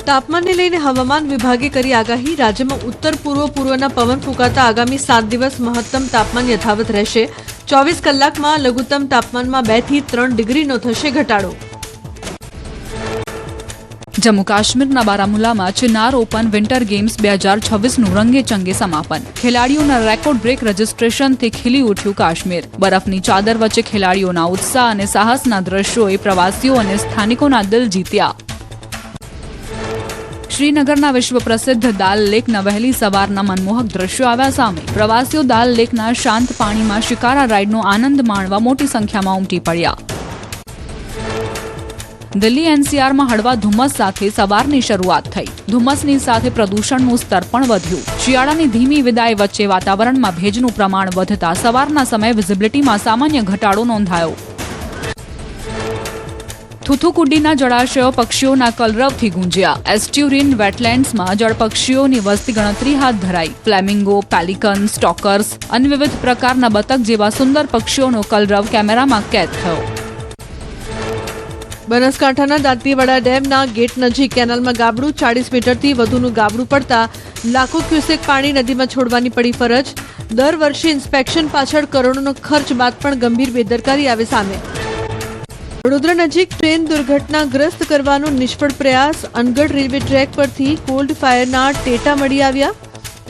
તાપમાનને લઈને હવામાન વિભાગે કરી આગાહી। રાજ્યમાં ઉત્તર પૂર્વના પવન ફૂંકાતા આગામી 7 દિવસ મહત્તમ તાપમાન યથાવત રહેશે। 24 કલાકમાં લઘુત્તમ તાપમાનમાં 2 થી 3 ડિગ્રીનો થશે ઘટાડો। જમ્મુ કાશ્મીરના બારામુલામાં ચિનાર ઓપન વિન્ટર ગેમ્સ 2026નું રંગે ચંગે સમાપન। ખેલાડીઓના રેકોર્ડ બ્રેક રજીસ્ટ્રેશનથી ખીલી ઉઠ્યું કાશ્મીર। બરફની ચાદર વચ્ચે ખેલાડીઓના ઉત્સાહ અને સાહસના દ્રશ્યોએ પ્રવાસીઓ અને સ્થાનિકોના દિલ જીત્યા। શ્રીનગરના વિશ્વ પ્રસિદ્ધ દાલ લેકના વહેલી સવારના મનમોહક દ્રશ્યો આવ્યા સામે। પ્રવાસીઓ દાલ લેકના શાંત પાણીમાં શિકારા રાઇડનો આનંદ માણવા મોટી સંખ્યામાં ઉમટી પડ્યા। દિલ્હી એનસીઆરમાં હળવા ધુમ્મસ સાથે સવારની શરૂઆત થઈ। ધુમ્મસની સાથે પ્રદૂષણનું સ્તર પણ વધ્યું। શિયાળાની ધીમી વિદાય વચ્ચે વાતાવરણમાં ભેજનું પ્રમાણ વધતા સવારના સમયે વિઝિબિલિટીમાં સામાન્ય ઘટાડો નોંધાયો। થુથુકુડીના જળાશયો પક્ષીઓના કલરવથી ગુંજ્યા। એસ્ટ્યુરીન વેટલેન્ડ્સમાં જળપક્ષીઓની વસ્તી ગણતરી હાથ ધરાઈ। ફ્લેમિંગો, પેલિકન, સ્ટોકર્સ અને વિવિધ પ્રકારના બતક જેવા સુંદર પક્ષીઓનો કલરવ કેમેરામાં કેદ થયો। બનાસકાંઠાના દાંતીવાડા ડેમના ગેટ નજીક કેનાલમાં ગાબડું 40 મીટરથી વધુનું ગાબડું પડતા લાખો ક્યુસેક પાણી નદીમાં છોડવાની પડી ફરજ। દર વર્ષે ઇન્સ્પેક્શન પાછળ કરોડોનો ખર્ચ બાદ પણ ગંભીર બેદરકારી આવે સામે। વડોદરા નજીક ટ્રેન દુર્ઘટનાગ્રસ્ત કરવાનો નિષ્ફળ પ્રયાસ। અનગઢ રેલવે ટ્રેક પરથી કોલ્ડ ફાયરના ટેટા મળી આવ્યા।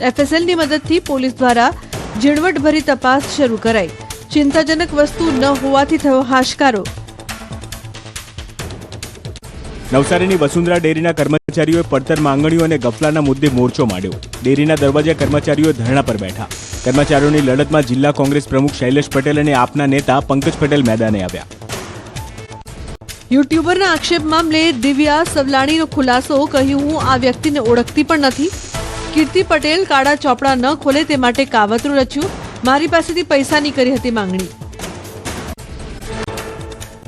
એફએસએલની મદદથી પોલીસ દ્વારા ઝીણવટભરી તપાસ શરૂ કરાઈ। ચિંતાજનક વસ્તુ ન હોવાથી થયો હાશકારો। નવસારીની વસુંધરા ડેરીના કર્મચારીઓએ પડતર માંગણીઓ અને ગફલાના મુદ્દે મોરચો માંડ્યો। ડેરીના દરવાજે કર્મચારીઓ ધરણા પર બેઠા। કર્મચારીઓની લડતમાં જિલ્લા કોંગ્રેસ પ્રમુખ શૈલેષ પટેલ અને આપના નેતા પંકજ પટેલ મેદાને આવ્યા। યુટ્યુબરના આક્ષેપ મામલે દિવ્યા સવલાણીનો ખુલાસો। કહ્યું, હું આ વ્યક્તિને ઓળખતી પણ નથી। કીર્તિ પટેલ કાળા ચોપડા ન ખોલે તે માટે કાવતરું રચ્યું। મારી પાસેથી પૈસાની કરી હતી માંગણી।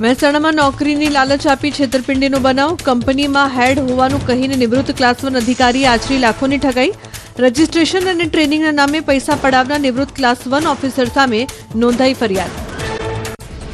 મહેસાણામાં નોકરીની લાલચ આપી છેતરપિંડીનો બનાવ। કંપનીમાં હેડ હોવાનું કહીને નિવૃત્ત ક્લાસ 1 અધિકારીએ આચરી લાખોની ઠગાઈ। રજીસ્ટ્રેશન અને ટ્રેનિંગના નામે પૈસા પડાવનાર નિવૃત્ત ક્લાસ 1 ઓફિસર સામે નોંધાઈ ફરિયાદ।